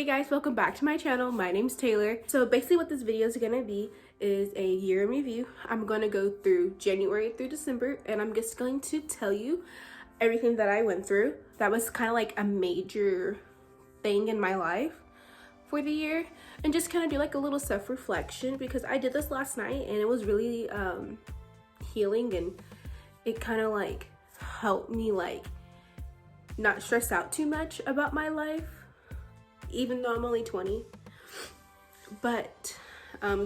Hey guys, welcome back to my channel. My name's Taylor. So basically what this video is gonna be is a year in review. I'm gonna go through January through December, and I'm just going to tell you everything that I went through. That was kind of like a major thing in my life for the year, and just kind of do like a little self-reflection, because I did this last night and it was really healing, and it kind of like helped me like not stress out too much about my life, even though I'm only 20. But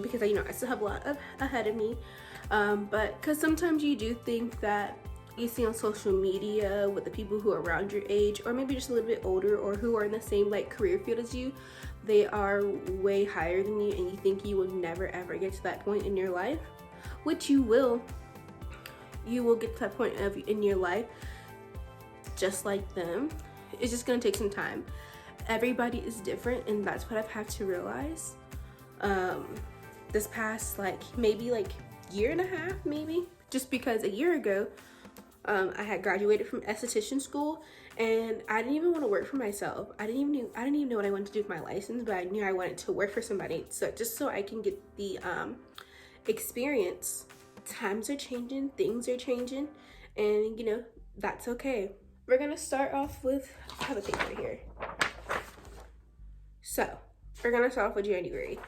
because I still have a lot ahead of me, but because sometimes you do think that you see on social media with the people who are around your age, or maybe just a little bit older, or who are in the same like career field as you, they are way higher than you, and you think you will never ever get to that point in your life, which you will. You will get to that point in your life just like them. It's just gonna take some time. Everybody is different, and that's what I've had to realize this past maybe year and a half, maybe, just because a year ago I had graduated from esthetician school, and I didn't even want to work for myself. I didn't even know what I wanted to do with my license, but I knew I wanted to work for somebody, so just so I can get the experience. Times are changing, things are changing, and you know, that's okay. We're gonna start off with, I have a paper here. So we're gonna start off with January.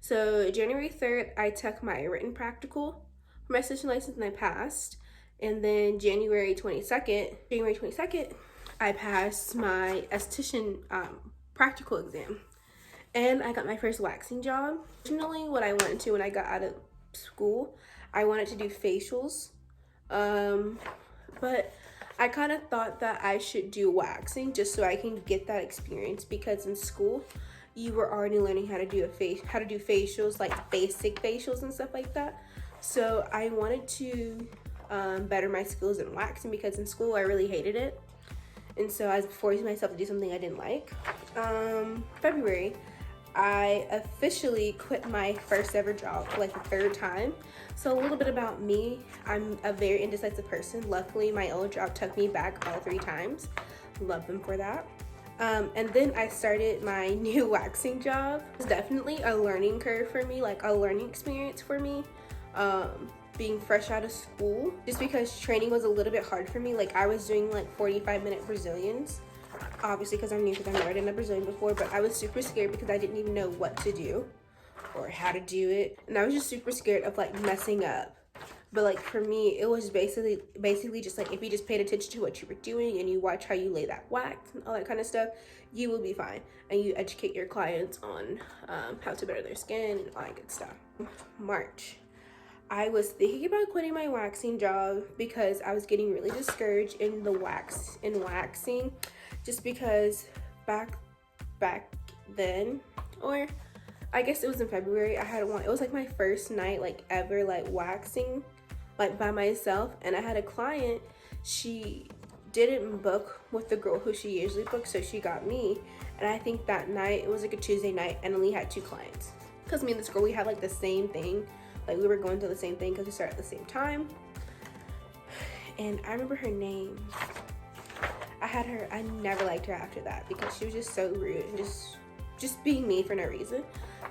So January 3rd, I took my written practical for my esthetician license, and I passed. And then January 22nd, I passed my esthetician practical exam, and I got my first waxing job. Originally, what I wanted to when I got out of school, I wanted to do facials, but I kind of thought that I should do waxing just so I can get that experience, because in school you were already learning how to do facials, like basic facials and stuff like that. So I wanted to better my skills in waxing, because in school I really hated it, and so I was forcing myself to do something I didn't like. February, I officially quit my first ever job for like the third time. So a little bit about me: I'm a very indecisive person. Luckily, my old job took me back all 3 times. Love them for that. And then I started my new waxing job. It's definitely a learning curve for me, like a learning experience for me, being fresh out of school, just because training was a little bit hard for me. Like, I was doing like 45-minute Brazilians, obviously because I'm new, because I've never done a Brazilian before, but I was super scared because I didn't even know what to do or how to do it, and I was just super scared of like messing up. But like for me, it was basically just like, if you just paid attention to what you were doing and you watch how you lay that wax and all that kind of stuff, you will be fine, and you educate your clients on how to better their skin and all that good stuff. March, I was thinking about quitting my waxing job because I was getting really discouraged in waxing, just because back then, or I guess it was in February, I had one. It was like my first night like ever like waxing like by myself, and I had a client. She didn't book with the girl who she usually books, so she got me. And I think that night, it was like a Tuesday night, and only had 2 clients, because me and this girl, we had like the same thing. Like, we were going through the same thing because we started at the same time. And I remember her name. I never liked her after that, because she was just so rude and just being mean for no reason.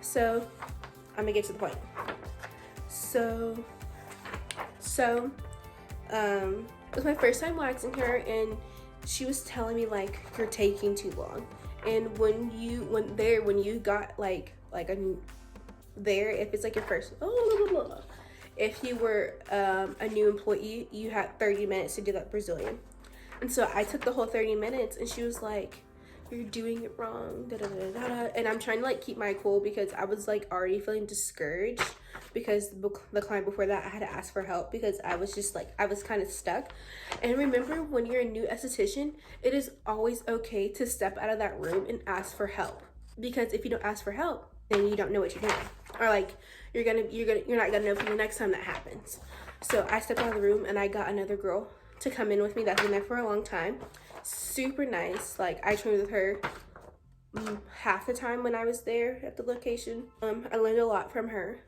So I'm gonna get to the point. So it was my first time waxing her, and she was telling me like, you're taking too long. And when you got like there, if it's like your first, if you were a new employee, you had 30 minutes to do that Brazilian. And so I took the whole 30 minutes, and she was like, you're doing it wrong, da, da, da, da, da. And I'm trying to like keep my cool, because I was like already feeling discouraged, because the client before that, I had to ask for help, because I was just like, I was kind of stuck. And remember, when you're a new esthetician, it is always okay to step out of that room and ask for help, because if you don't ask for help, then you don't know what you're doing, or like you're not gonna know for the next time that happens. So I stepped out of the room, and I got another girl to come in with me that's been there for a long time. Super nice. Like, I trained with her half the time when I was there at the location. I learned a lot from her.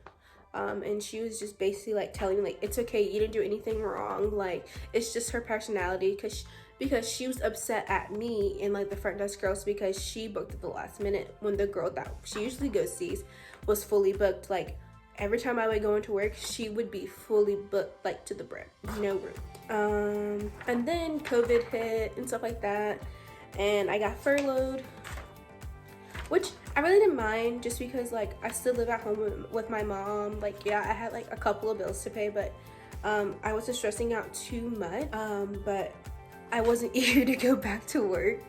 And she was just basically like telling me like, it's okay, you didn't do anything wrong, like it's just her personality, because because she was upset at me and like the front desk girls because she booked at the last minute when the girl that she usually goes sees was fully booked. Like every time I would go into work, she would be fully booked, like to the brim, no room. And then COVID hit and stuff like that, and I got furloughed, which I really didn't mind just because like I still live at home with my mom. Like yeah, I had like a couple of bills to pay, but I wasn't stressing out too much. But I wasn't eager to go back to work.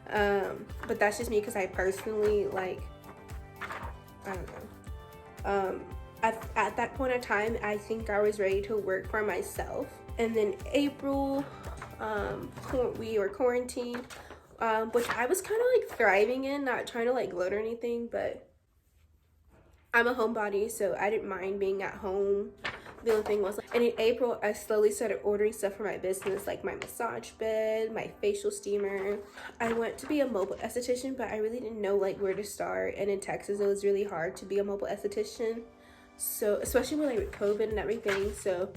But that's just me because I personally like, I don't know. At that point in time, I think I was ready to work for myself. And then April, we were quarantined, which I was kind of like thriving in, not trying to like gloat or anything, but I'm a homebody, so I didn't mind being at home. The only thing was, and in April, I slowly started ordering stuff for my business, like my massage bed, my facial steamer. I went to be a mobile esthetician, but I really didn't know like where to start. And in Texas, it was really hard to be a mobile esthetician. So, especially with like COVID and everything. So,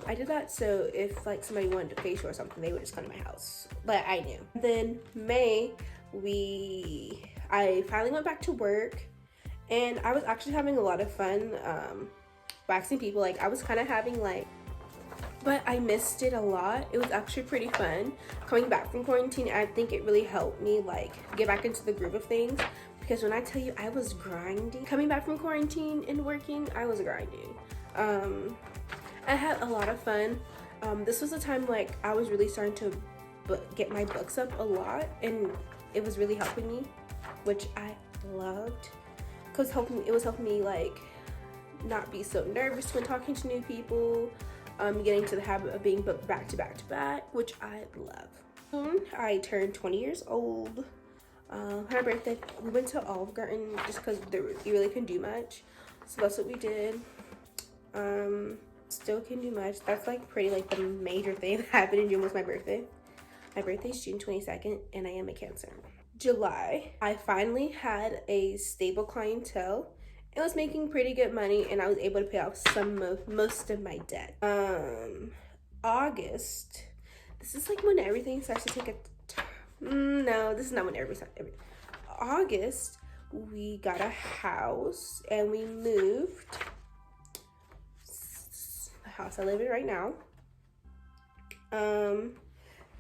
I did that. So if like somebody wanted a facial or something, they would just come to my house. But I knew. Then May, I finally went back to work, and I was actually having a lot of fun, waxing people. Like I was kind of having like, but I missed it a lot. It was actually pretty fun coming back from quarantine. I think it really helped me like get back into the groove of things, because when I tell you I was grinding coming back from quarantine and working, I was grinding. I had a lot of fun. This was a time like I was really starting to get my books up a lot, and it was really helping me, which I loved, because it was helping me like not be so nervous when talking to new people, getting to the habit of being booked back to back to back, which I love. I turned 20 years old. For my birthday, we went to Olive Garden just because you really couldn't do much, so that's what we did. Still can do much. That's like pretty like the major thing that happened in June was my birthday. My birthday is June 22nd, and I am a Cancer. July, I finally had a stable clientele. It was making pretty good money, and I was able to pay off most of my debt. August, this is like when everything starts to take a no, this is not when everything starts. August, we got a house and we moved. The house I live in right now.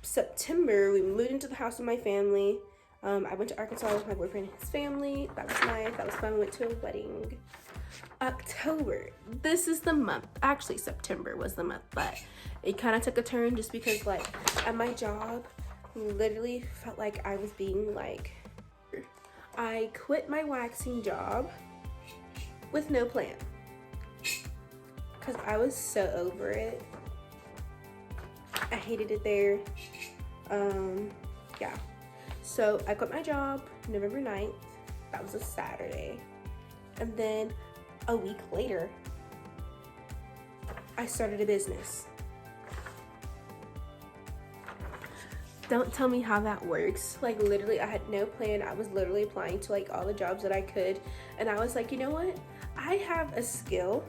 September, we moved into the house with my family. I went to Arkansas with my boyfriend and his family. That was nice. That was fun. We went to a wedding. October. This is the month. Actually, September was the month, but it kind of took a turn just because, like, at my job, literally felt like I was being, like, I quit my waxing job with no plan because I was so over it. I hated it there. Yeah. So I quit my job November 9th. That was a Saturday. And then a week later, I started a business. Don't tell me how that works. Like literally, I had no plan. I was literally applying to like all the jobs that I could. And I was like, you know what? I have a skill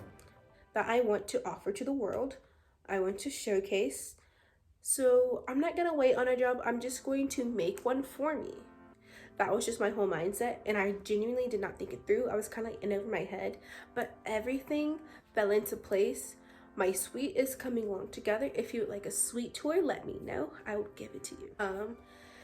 that I want to offer to the world. I want to showcase. So I'm not gonna wait on a job. I'm just going to make one for me. That was just my whole mindset, and I genuinely did not think it through. I was kind of like in over my head, but everything fell into place. My suite is coming along together. If you would like a suite tour, let me know. I will give it to you.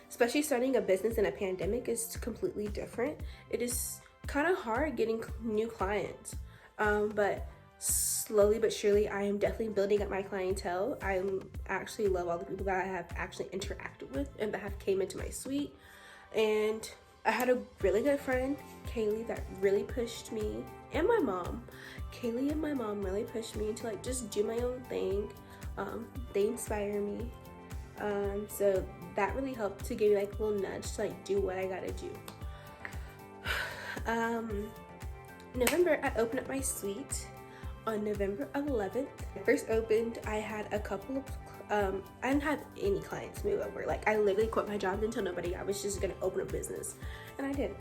Especially starting a business in a pandemic is completely different. It is kind of hard getting new clients, but slowly but surely, I am definitely building up my clientele. I actually love all the people that I have actually interacted with and that have came into my suite. And I had a really good friend, Kaylee, that really pushed me, and my mom. Kaylee and my mom really pushed me to like just do my own thing. They inspire me. So that really helped to give me like a little nudge to like do what I gotta do. November, I opened up my suite. On November 11th, I first opened, I had a couple of, I didn't have any clients move over. Like I literally quit my job until nobody, I was just gonna open a business, and I did.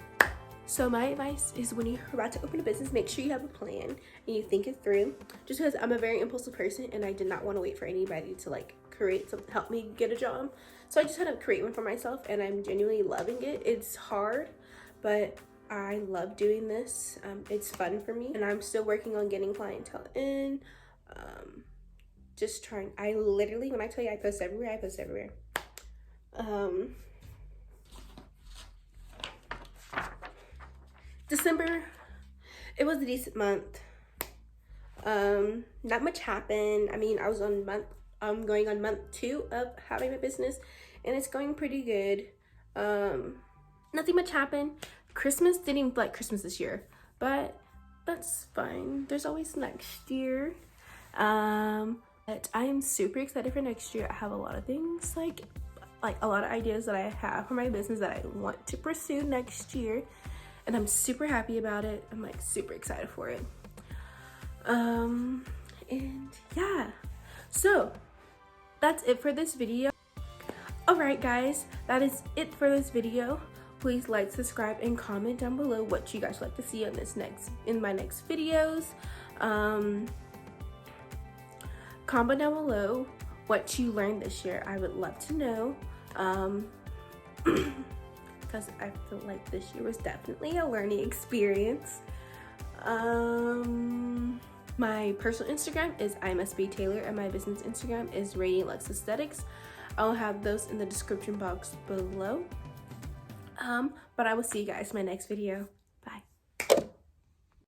So my advice is when you're about to open a business, make sure you have a plan and you think it through. Just because I'm a very impulsive person and I did not want to wait for anybody to like create something, help me get a job. So I just had to create one for myself, and I'm genuinely loving it. It's hard, but I love doing this. It's fun for me, and I'm still working on getting clientele in. Just trying. I literally, when I tell you I post everywhere, I post everywhere. December, it was a decent month. Not much happened. I mean, I'm going on month 2 of having my business, and it's going pretty good. Nothing much happened. Christmas, didn't even like Christmas this year, but that's fine. There's always next year. But I am super excited for next year. I have a lot of things, like a lot of ideas that I have for my business that I want to pursue next year, and I'm super happy about it. I'm like super excited for it. And yeah, so that's it for this video. Alright guys, that is it for this video. Please like, subscribe, and comment down below what you guys would like to see in my next videos. Comment down below what you learned this year. I would love to know, because I feel like this year was definitely a learning experience. My personal Instagram is IMustBeTaylor, and my business Instagram is Radiant Luxe Aesthetics. I'll have those in the description box below. But I will see you guys in my next video.